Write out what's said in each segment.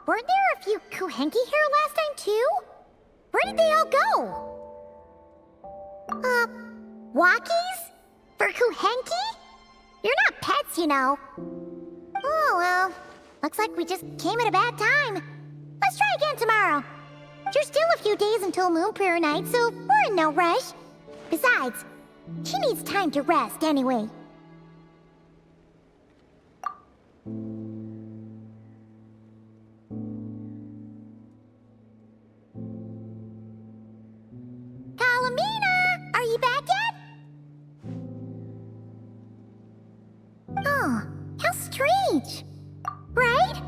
weren't there a few Kuhenki here last time too? Where did they all go? Walkies? For Kuhenki? You're not pets, you know. Oh, well, looks like we just came at a bad time. Let's try again tomorrow. There's still a few days until Moon Prayer Night, so we're in no rush. Besides, she needs time to rest anyway. Kalamina! Are you back yet? Oh, how strange. Right?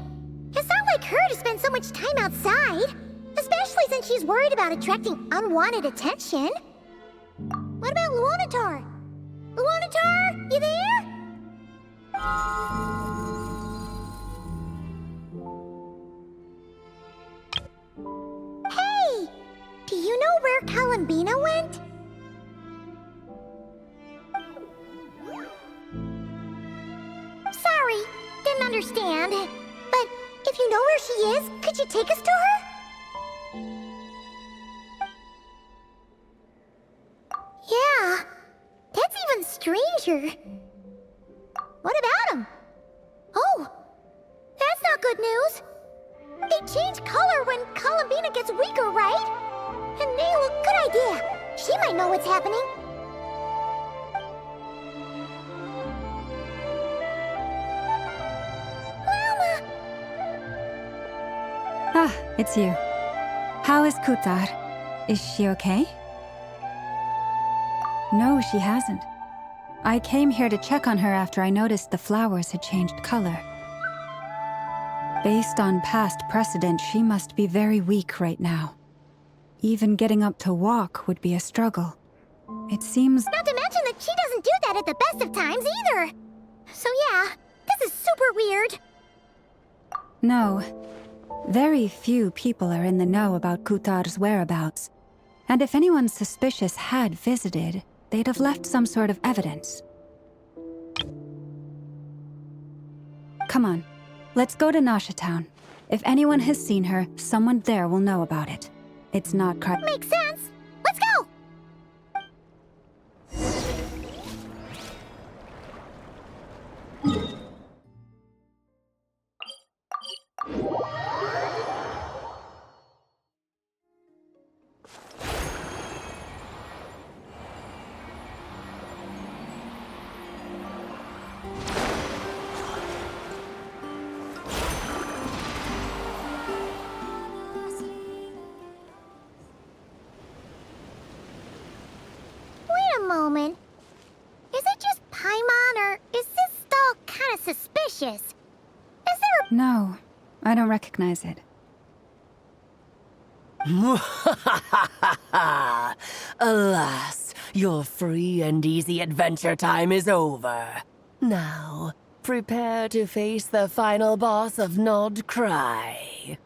It's not like her to spend so much time outside. Especially since she's worried about attracting unwanted attention. What about Luonatar? Luonatar, you there? Hey! Do you know where Kalambina went? Sorry, didn't understand. But if you know where she is, could you take us to her? Yeah, that's even stranger. What about him? Oh, that's not good news. They change color when Kalambina gets weaker, right? And good idea. She might know what's happening. Mama! Ah, it's you. How is Kutar? Is she okay? No, she hasn't. I came here to check on her after I noticed the flowers had changed color. Based on past precedent, she must be very weak right now. Even getting up to walk would be a struggle. It seems... Not to mention that she doesn't do that at the best of times either. So yeah, this is super weird. No. Very few people are in the know about Kutar's whereabouts. And if anyone suspicious had visited, they'd have left some sort of evidence. Come on, let's go to Nasha Town. If anyone has seen her, someone there will know about it. It's not Makes sense. Let's go! Moment. Is it just Paimon, or is this stall kind of suspicious? Is there No, I don't recognize it. Alas, your free and easy adventure time is over. Now, prepare to face the final boss of Nod-Krai.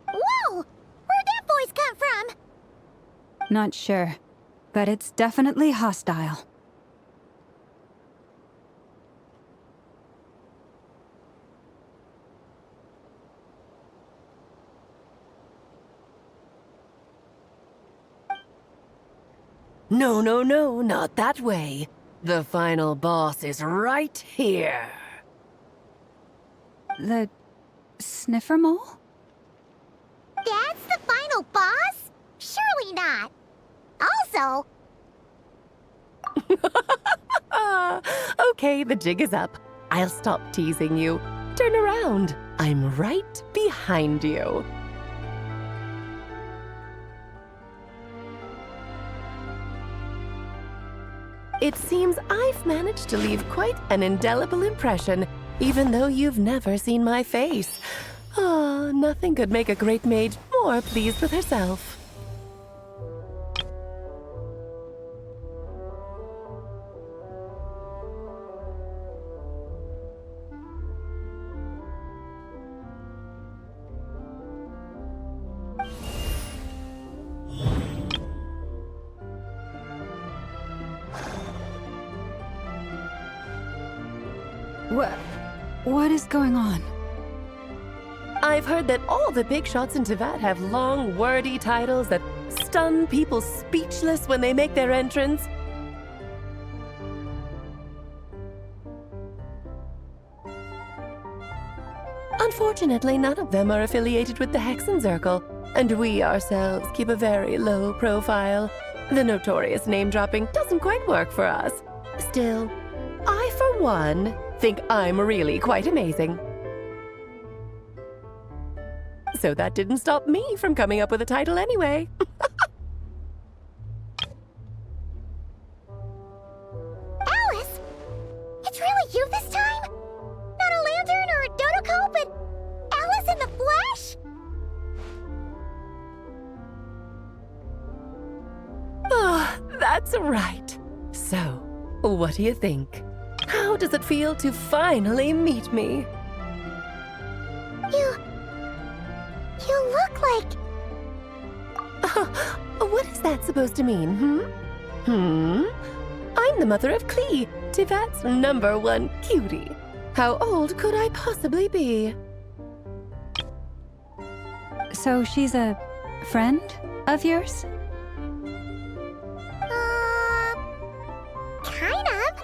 Whoa! Where'd that voice come from? Not sure, but it's definitely hostile. No, not that way. The final boss is right here. The... sniffer mole? That's the final boss? Surely not. Also... Okay, the jig is up. I'll stop teasing you. Turn around. I'm right behind you. It seems I've managed to leave quite an indelible impression, even though you've never seen my face. Ah, nothing could make a great maid more pleased with herself. What is going on? I've heard that all the big shots in Teyvat have long, wordy titles that stun people speechless when they make their entrance. Unfortunately, none of them are affiliated with the Hexenzirkel, and we ourselves keep a very low profile. The notorious name-dropping doesn't quite work for us. Still, I, for one, think I'm really quite amazing. So that didn't stop me from coming up with a title anyway. Alice! It's really you this time? Not a lantern or a dodo but Alice in the flesh? Ah, that's right. So, what do you think? How does it feel to finally meet me? You look like... What is that supposed to mean, I'm the mother of Klee, Teyvat's #1 cutie. How old could I possibly be? So she's a friend of yours? Kind of.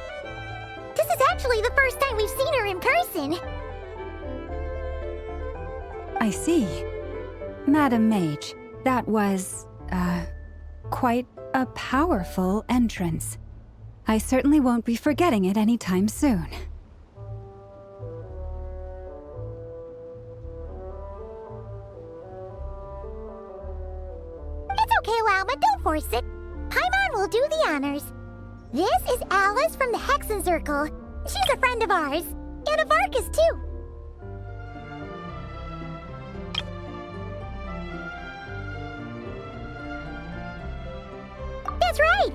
This is actually the first time we've seen her in person. I see. Madam Mage, that was, quite a powerful entrance. I certainly won't be forgetting it anytime soon. It's okay, Lauma, don't force it. Paimon will do the honors. This is Alice from the Hexenzirkel. She's a friend of ours. And of Arcus, too. That's right.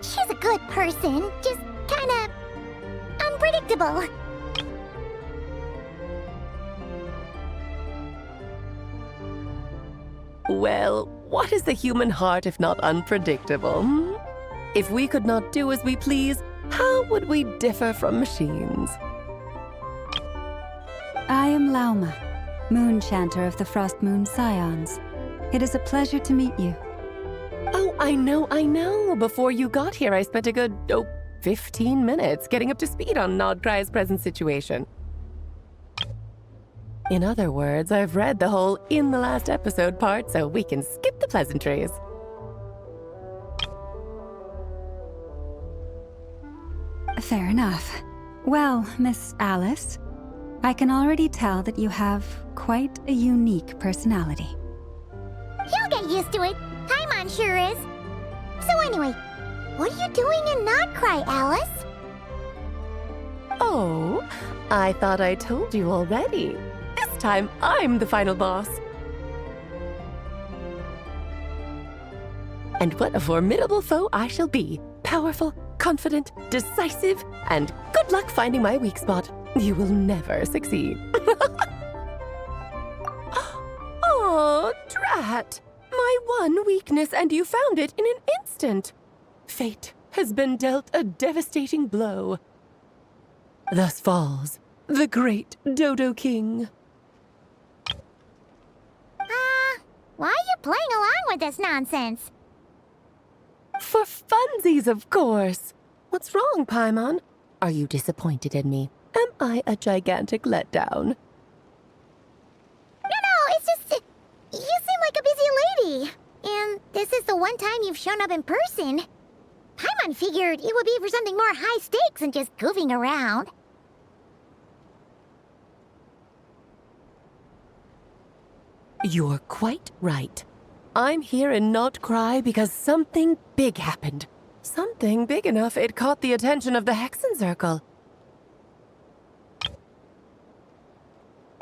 She's a good person, just kinda unpredictable. Well, what is the human heart if not unpredictable? If we could not do as we please, how would we differ from machines? I am Lauma, Moon Chanter of the Frost Moon Scions. It is a pleasure to meet you. Oh, I know. Before you got here, I spent a good, 15 minutes getting up to speed on Nod-Krai's present situation. In other words, I've read the whole in the last episode part, so we can skip the pleasantries. Fair enough. Well, Miss Alice, I can already tell that you have quite a unique personality. You'll get used to it. Paimon sure is. So anyway, what are you doing in Nod-Krai, Alice? Oh, I thought I told you already. This time, I'm the final boss. And what a formidable foe I shall be. Powerful, confident, decisive, and good luck finding my weak spot. You will never succeed. Oh, drat! My one weakness, and you found it in an instant. Fate has been dealt a devastating blow. Thus falls the great Dodo King. Why are you playing along with this nonsense? For funsies, of course. What's wrong, Paimon? Are you disappointed in me? Am I a gigantic letdown? No, it's just... You seem like a busy lady. And this is the one time you've shown up in person. Paimon figured it would be for something more high stakes than just goofing around. You're quite right. I'm here in Nod-Krai because something big happened. Something big enough it caught the attention of the Hexenzirkel.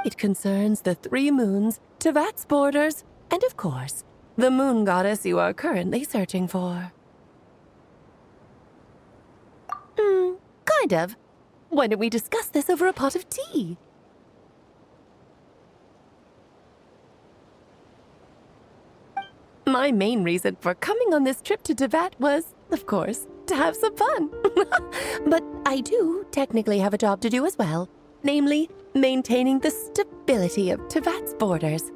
It concerns the 3 moons, Teyvat's borders, and of course, the moon goddess you are currently searching for. Kind of. Why don't we discuss this over a pot of tea? My main reason for coming on this trip to Teyvat was, of course, to have some fun. But I do technically have a job to do as well. namely, maintaining the stability of Tevat's borders.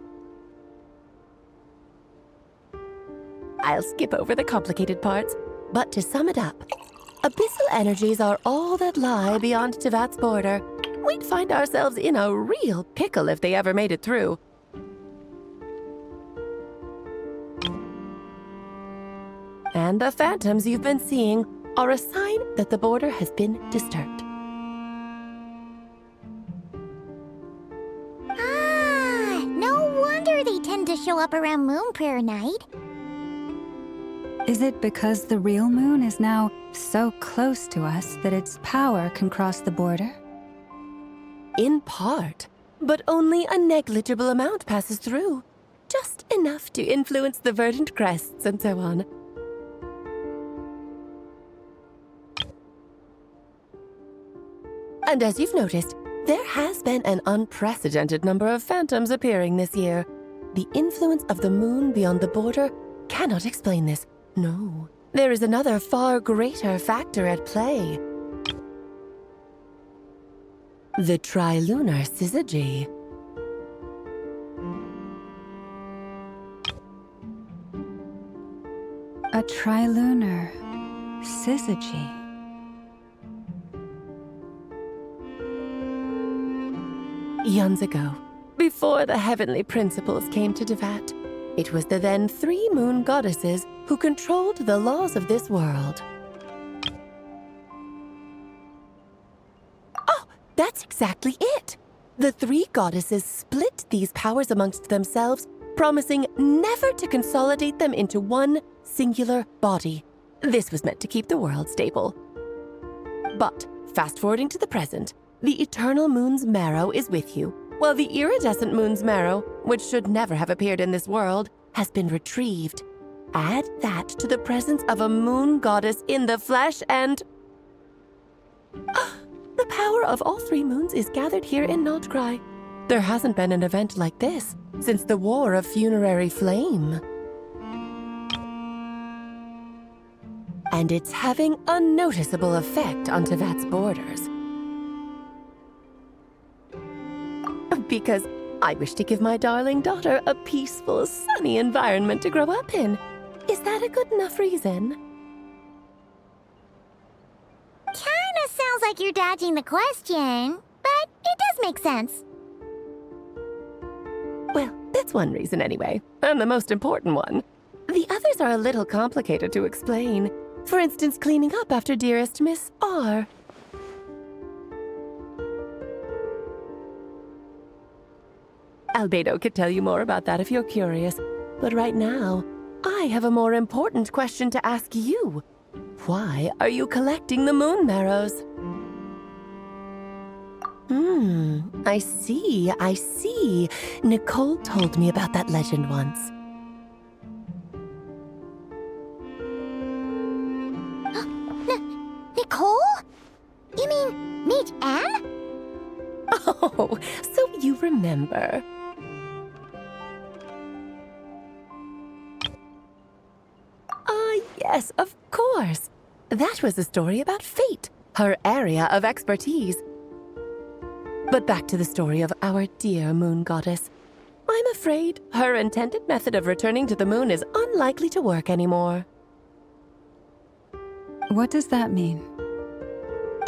I'll skip over the complicated parts, but to sum it up, abyssal energies are all that lie beyond Tevat's border. We'd find ourselves in a real pickle if they ever made it through. And the phantoms you've been seeing are a sign that the border has been disturbed. Ah, no wonder they tend to show up around Moon Prayer Night. Is it because the real moon is now so close to us that its power can cross the border? In part, but only a negligible amount passes through. Just enough to influence the verdant crests and so on. And as you've noticed, there has been an unprecedented number of phantoms appearing this year. The influence of the moon beyond the border cannot explain this. No, there is another far greater factor at play. The trilunar syzygy. A trilunar syzygy. Eons ago, before the heavenly principles came to Tevat, it was the then 3 moon goddesses who controlled the laws of this world. Oh, that's exactly it! The 3 goddesses split these powers amongst themselves, promising never to consolidate them into one singular body. This was meant to keep the world stable. But, fast-forwarding to the present, the eternal moon's marrow is with you, while the iridescent moon's marrow, which should never have appeared in this world, has been retrieved. Add that to the presence of a moon goddess in the flesh and... the power of all 3 moons is gathered here in Nod-Krai. There hasn't been an event like this since the War of Funerary Flame. And it's having a noticeable effect on Tevat's borders. Because I wish to give my darling daughter a peaceful, sunny environment to grow up in. Is that a good enough reason? Kinda sounds like you're dodging the question, but it does make sense. Well, that's one reason anyway, and the most important one. The others are a little complicated to explain. For instance, cleaning up after dearest Miss R. Albedo could tell you more about that if you're curious, but right now, I have a more important question to ask you. Why are you collecting the moon marrows? I see. Nicole told me about that legend once. Nicole? You mean meet Anne? Oh, so you remember. Yes, of course. That was a story about fate, her area of expertise. But back to the story of our dear moon goddess. I'm afraid her intended method of returning to the moon is unlikely to work anymore. What does that mean?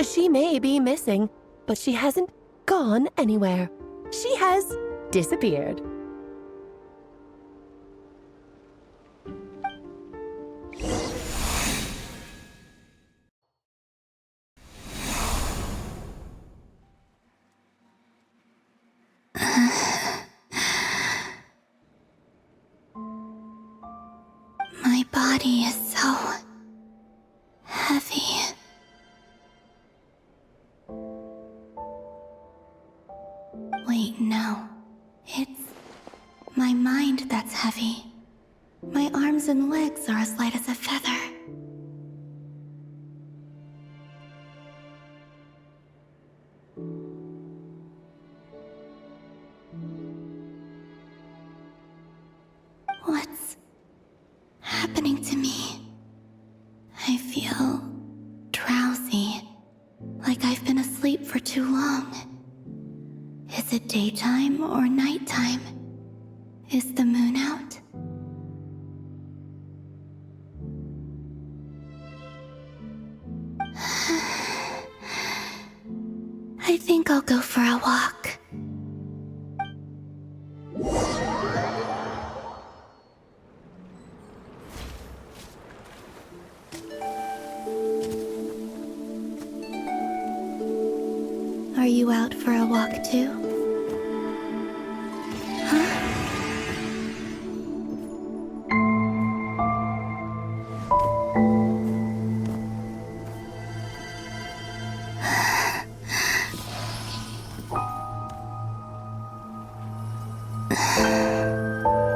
She may be missing, but she hasn't gone anywhere. She has disappeared. My body is so heavy. Wait, no. It's my mind that's heavy. My arms and legs are as light as a feather. What's happening to me? I feel drowsy, like I've been asleep for too long. Is the moon out? I think I'll go for a walk. Are you out for a walk too?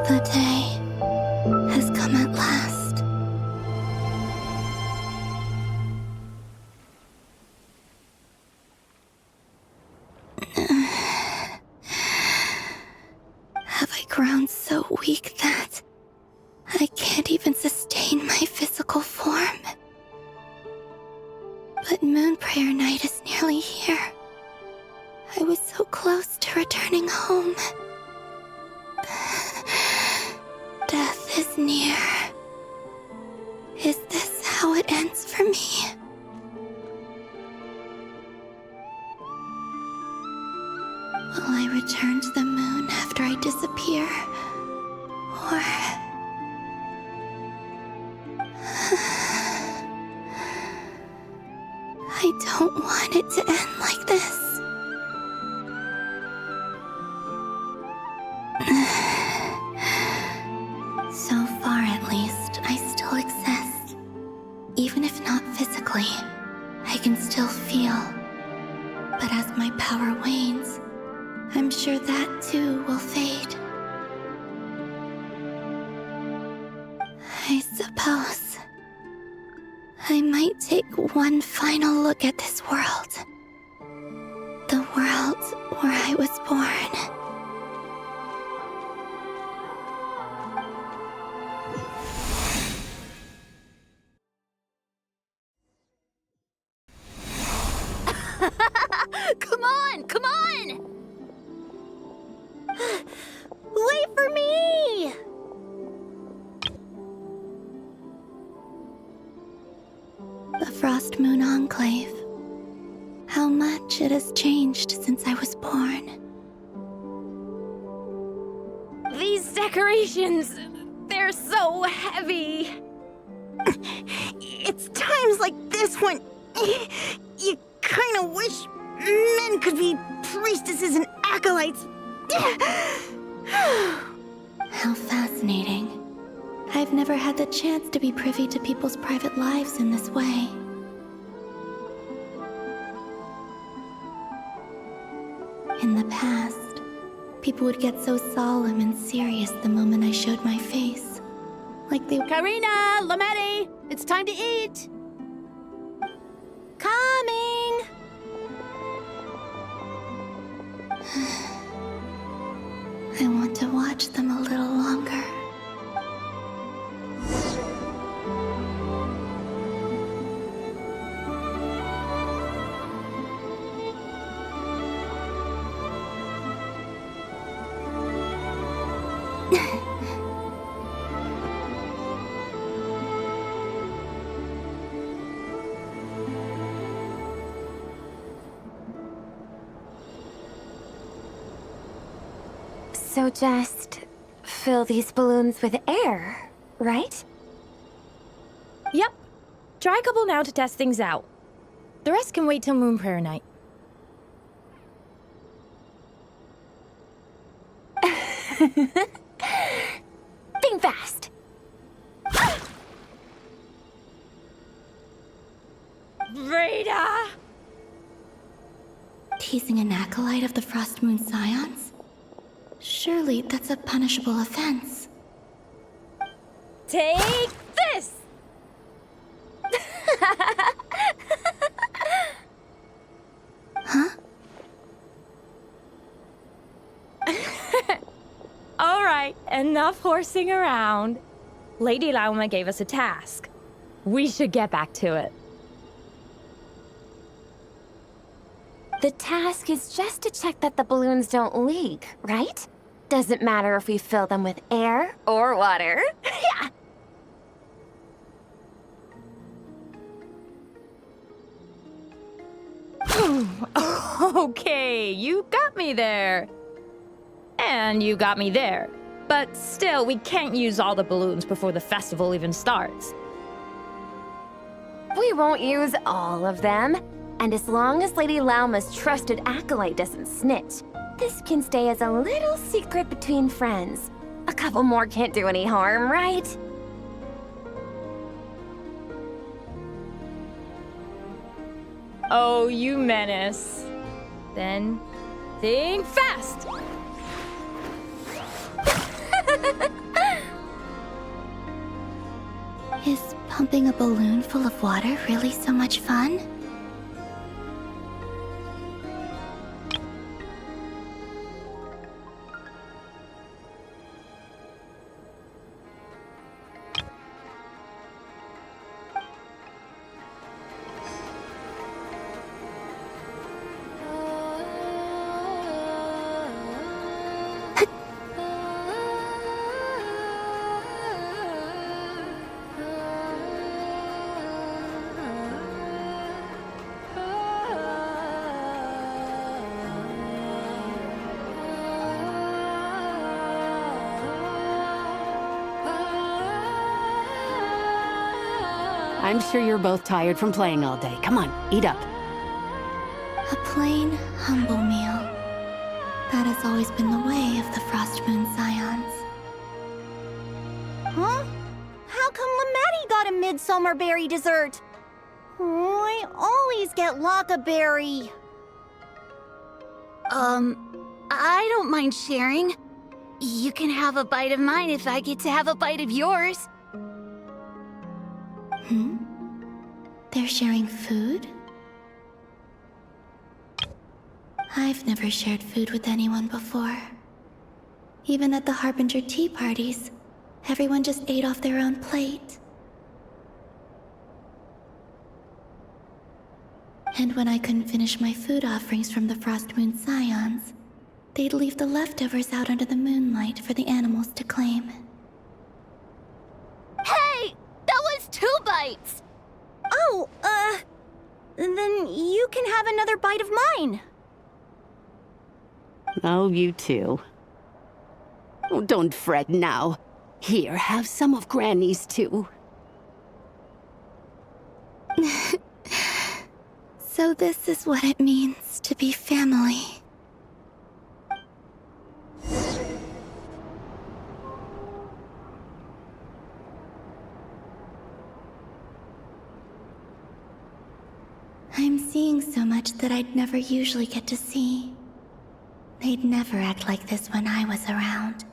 The day has come at last. Have I grown so weak that I can't even sustain my physical form? But Moon Prayer Night is nearly here. I was so close to returning home. Death is near. Is this how it ends for me? Will I return to the moon after I disappear? Or... I don't want it to end like this. So far, at least, I still exist. Even if not physically, I can still feel. But as my power wanes, I'm sure that too will fade. I suppose I might take one final look at this world. The world where I was born. Come on! Come on! Wait for me! The Frost Moon Enclave. How much it has changed since I was born. These decorations, they're so heavy. It's times like this when you kind of wish men could be priestesses and acolytes. How fascinating. I've never had the chance to be privy to people's private lives in this way. In the past, people would get so solemn and serious the moment I showed my face. Like they... Karina, Lametti, it's time to eat. Coming! I want to watch them a little longer. So just fill these balloons with air, right? Yep. Try a couple now to test things out. The rest can wait till Moon Prayer Night. Think fast. Rita! Teasing an acolyte of the Frost Moon Scions? Surely that's a punishable offense. Take this! Huh? All right, enough horsing around. Lady Lauma gave us a task. We should get back to it. The task is just to check that the balloons don't leak, right? Doesn't matter if we fill them with air or water. Yeah. Okay, you got me there. And you got me there. But still, we can't use all the balloons before the festival even starts. We won't use all of them. And as long as Lady Lauma's trusted acolyte doesn't snitch, this can stay as a little secret between friends. A couple more can't do any harm, right? Oh, you menace. Then, think fast! Is pumping a balloon full of water really so much fun? I'm sure you're both tired from playing all day. Come on, eat up. A plain, humble meal. That has always been the way of the Frost Moon Scions. Huh? How come Lamatti got a midsummer berry dessert? Oh, I always get Lockaberry. I don't mind sharing. You can have a bite of mine if I get to have a bite of yours. They're sharing food? I've never shared food with anyone before. Even at the Harbinger tea parties, everyone just ate off their own plate. And when I couldn't finish my food offerings from the Frost Moon Scions, they'd leave the leftovers out under the moonlight for the animals to claim. Hey! That was 2 bites! Oh, then you can have another bite of mine. Oh, you too. Oh, don't fret now. Here, have some of Granny's too. So this is what it means to be family. I'm seeing so much that I'd never usually get to see. They'd never act like this when I was around.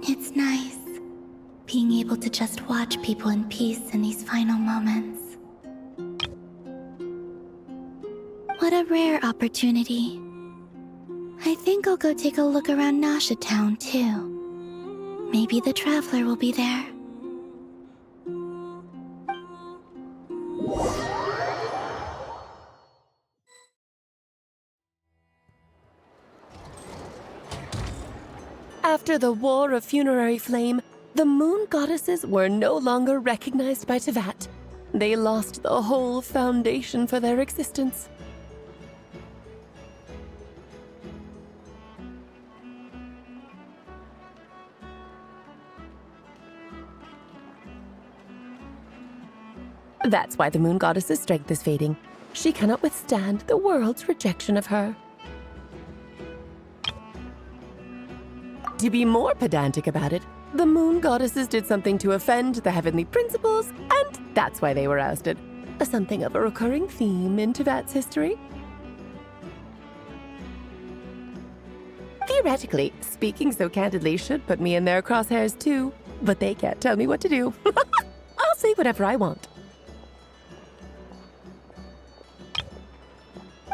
It's nice, being able to just watch people in peace in these final moments. What a rare opportunity. I think I'll go take a look around Nasha Town, too. Maybe the Traveler will be there. After the War of Funerary Flame, the Moon Goddesses were no longer recognized by Teyvat. They lost the whole foundation for their existence. That's why the Moon Goddess's strength is fading. She cannot withstand the world's rejection of her. To be more pedantic about it, the Moon Goddesses did something to offend the heavenly principles, and that's why they were ousted. Something of a recurring theme in Teyvat's history. Theoretically, speaking so candidly should put me in their crosshairs too, but they can't tell me what to do. I'll say whatever I want.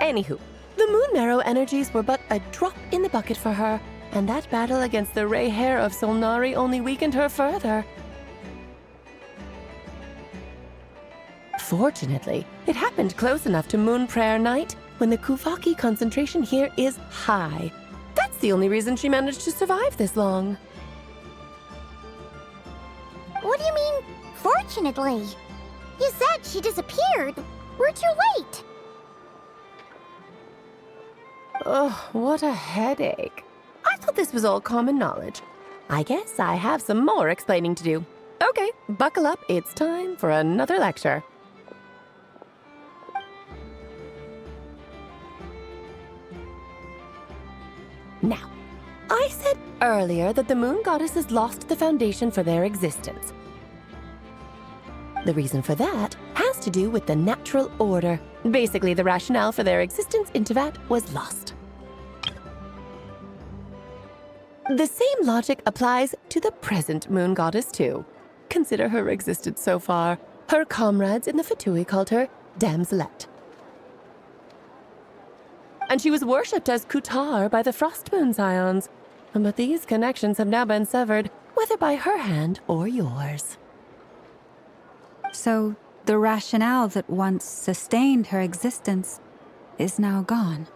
Anywho, the Moon Marrow energies were but a drop in the bucket for her, and that battle against the Ray Hair of Solnari only weakened her further. Fortunately, it happened close enough to Moon Prayer Night when the Kuvaki concentration here is high. That's the only reason she managed to survive this long. What do you mean, fortunately? You said she disappeared. We're too late. Ugh, what a headache. I thought this was all common knowledge. I guess I have some more explaining to do. Okay, buckle up. It's time for another lecture. Now, I said earlier that the moon goddesses lost the foundation for their existence. The reason for that has to do with the natural order. Basically, the rationale for their existence in Teyvat was lost. The same logic applies to the present moon goddess, too. Consider her existence so far. Her comrades in the Fatui called her Damselette. And she was worshipped as Kutar by the Frost Moon Scions. But these connections have now been severed, whether by her hand or yours. So, the rationale that once sustained her existence is now gone.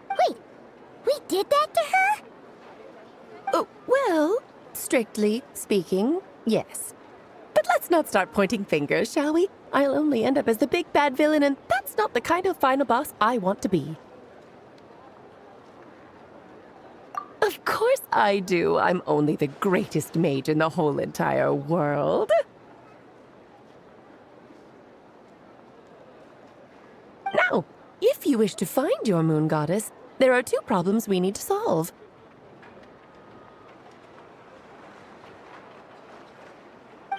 Wait, we did that to her? Oh, well, strictly speaking, yes. But let's not start pointing fingers, shall we? I'll only end up as the big bad villain, and that's not the kind of final boss I want to be. Of course I do. I'm only the greatest mage in the whole entire world. Now, if you wish to find your moon goddess, there are two problems we need to solve.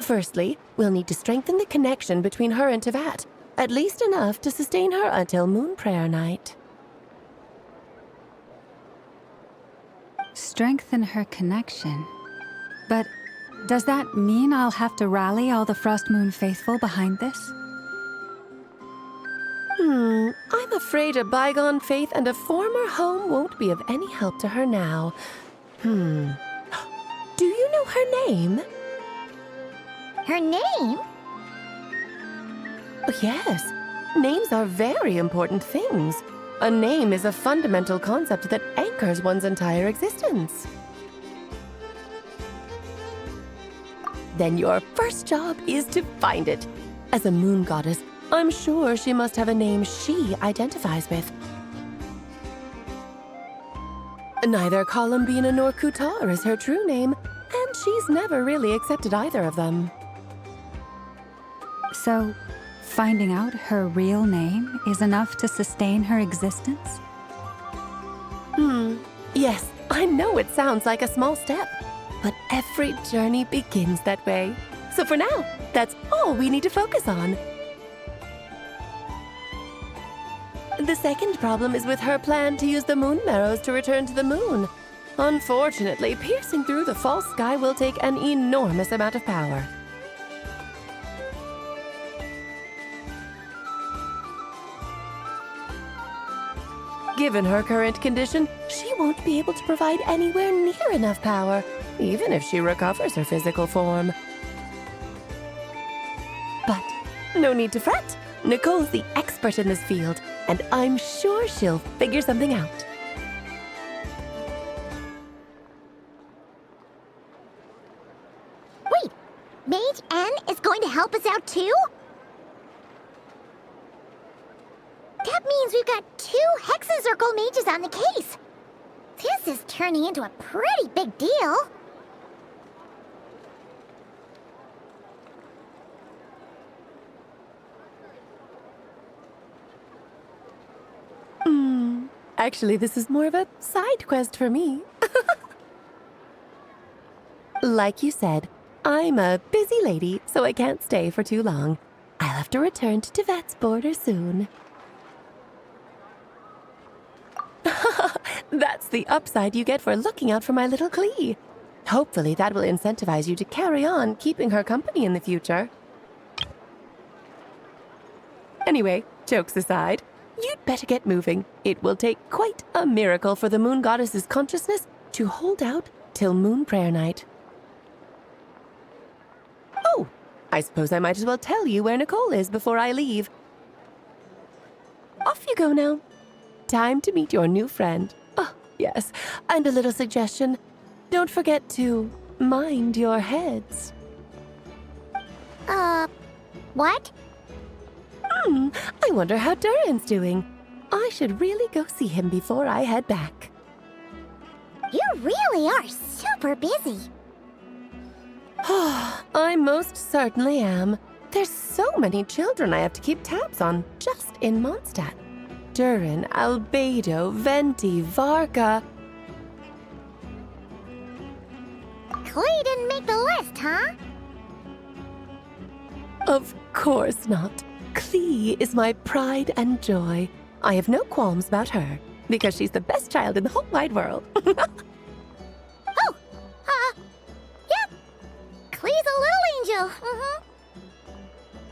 Firstly, we'll need to strengthen the connection between her and Teyvat, at least enough to sustain her until Moon Prayer Night. Strengthen her connection. But does that mean I'll have to rally all the Frost Moon faithful behind this? I'm afraid a bygone faith and a former home won't be of any help to her now. Do you know her name? Her name? Yes. Names are very important things. A name is a fundamental concept that anchors one's entire existence. Then your first job is to find it. As a moon goddess, I'm sure she must have a name she identifies with. Neither Columbina nor Kutar is her true name, and she's never really accepted either of them. So, finding out her real name is enough to sustain her existence? Yes, I know it sounds like a small step, but every journey begins that way. So for now, that's all we need to focus on. The second problem is with her plan to use the moon marrows to return to the moon. Unfortunately, piercing through the false sky will take an enormous amount of power. Given her current condition, she won't be able to provide anywhere near enough power, even if she recovers her physical form. But no need to fret. Nicole's the expert in this field, and I'm sure she'll figure something out. Wait, Mage N is going to help us out too? That means we've got 2 Hexacircle mages on the case. This is turning into a pretty big deal. Actually, this is more of a side quest for me. Like you said, I'm a busy lady, so I can't stay for too long. I'll have to return to Teyvat's border soon. That's the upside you get for looking out for my little Klee. Hopefully that will incentivize you to carry on keeping her company in the future. Anyway, jokes aside, You'd better get moving. It will take quite a miracle for the moon goddess's consciousness to hold out till moon prayer night. Oh, I suppose I might as well tell you where Nicole is before I leave. Off you go now. Time to meet your new friend. Oh, yes, and a little suggestion. Don't forget to mind your heads. What? I wonder how Durin's doing. I should really go see him before I head back. You really are super busy. I most certainly am. There's so many children I have to keep tabs on just in Mondstadt. Durin, Albedo, Venti, Varka. Clay didn't make the list, huh? Of course not. Klee is my pride and joy. I have no qualms about her, because she's the best child in the whole wide world. Yep. Clee's a little angel.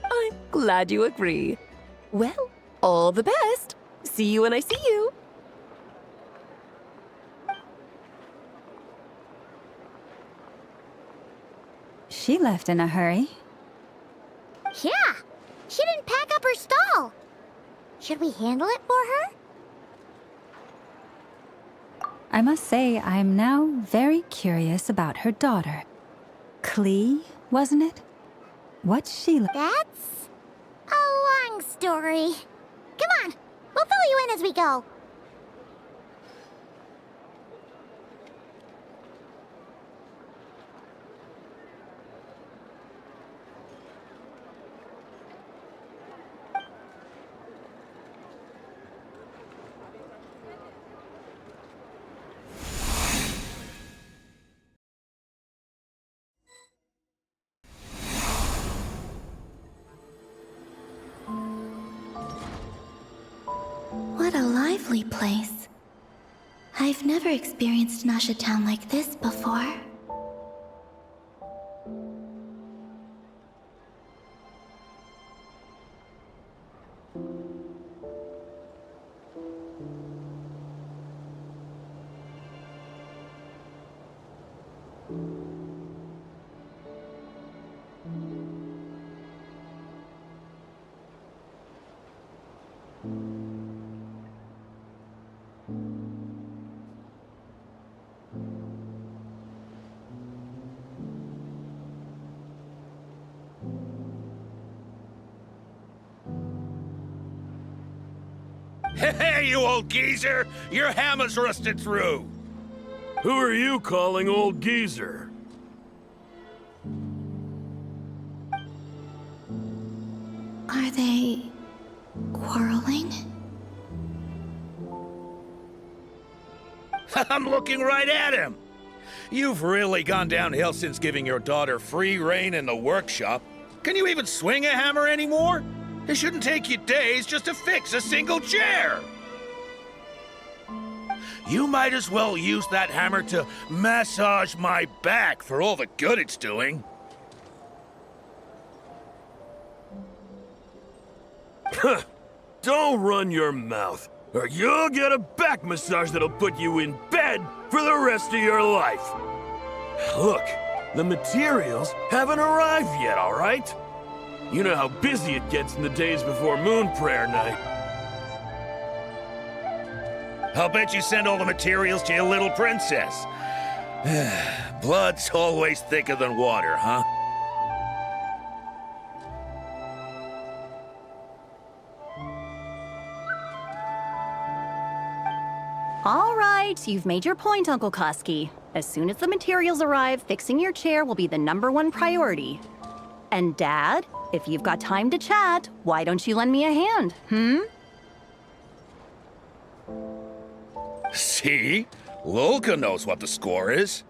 I'm glad you agree. Well, all the best. See you when I see you. She left in a hurry. Yeah, she didn't pack up her stall. Should we handle it for her? I must say, I'm now very curious about her daughter. Klee, wasn't it? What's she like? That's a long story. Come on, we'll fill you in as we go. What a lively place. I've never experienced Nasha Town like this before. Hey, you old geezer! Your hammer's rusted through! Who are you calling old geezer? Are they quarreling? I'm looking right at him! You've really gone downhill since giving your daughter free rein in the workshop. Can you even swing a hammer anymore? It shouldn't take you days just to fix a single chair! You might as well use that hammer to massage my back for all the good it's doing. Don't run your mouth, or you'll get a back massage that'll put you in bed for the rest of your life. Look, the materials haven't arrived yet, all right? You know how busy it gets in the days before moon prayer night. I'll bet you send all the materials to your little princess. Blood's always thicker than water, huh? All right, you've made your point, Uncle Koski. As soon as the materials arrive, fixing your chair will be the #1 priority. And Dad, if you've got time to chat, why don't you lend me a hand, See? Lolka knows what the score is.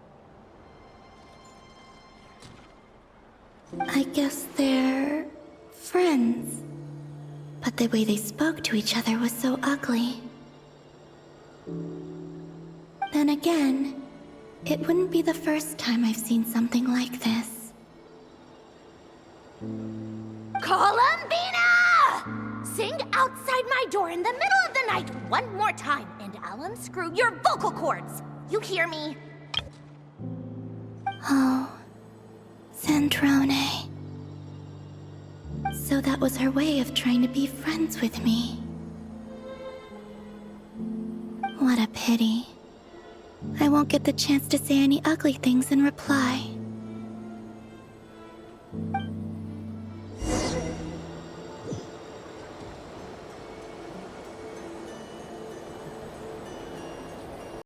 I guess they're friends. But the way they spoke to each other was so ugly. Then again, it wouldn't be the first time I've seen something like this. Columbina! Sing outside my door in the middle of the night one more time, and I'll unscrew your vocal cords. You hear me? Oh, Zandrone. So that was her way of trying to be friends with me. What a pity. I won't get the chance to say any ugly things in reply.